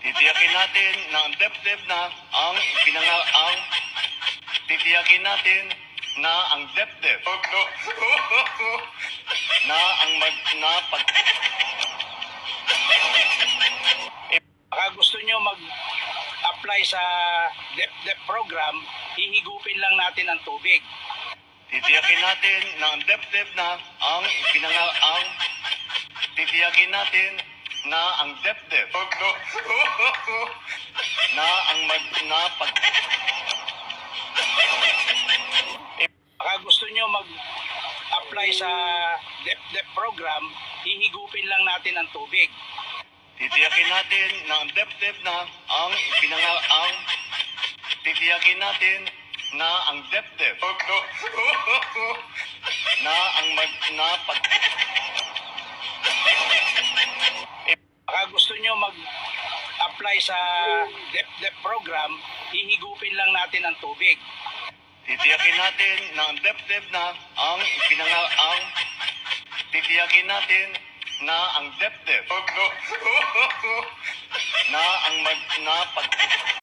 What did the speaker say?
Titiyakin natin na ang depdep na ang ang titiyakin natin na ang depdep na ang na pag Baka gusto nyo mag-apply sa DepDep program, hihigupin lang natin ang tubig. titiyakin natin na ang depdep na ang ang titiyakin natin na ang depdep na ang na pag Baka gusto nyo mag-apply sa DepDep program, hihigupin lang natin ang tubig. titiyakin natin na ang depdep na ang ang titiyakin natin na ang depdep na ang na pag Baka gusto nyo mag-apply sa DepDep program, hihigupin lang natin ang tubig. titiyakin natin na ang depdep na ang ang titiyakin natin na ang depdep na ang na pag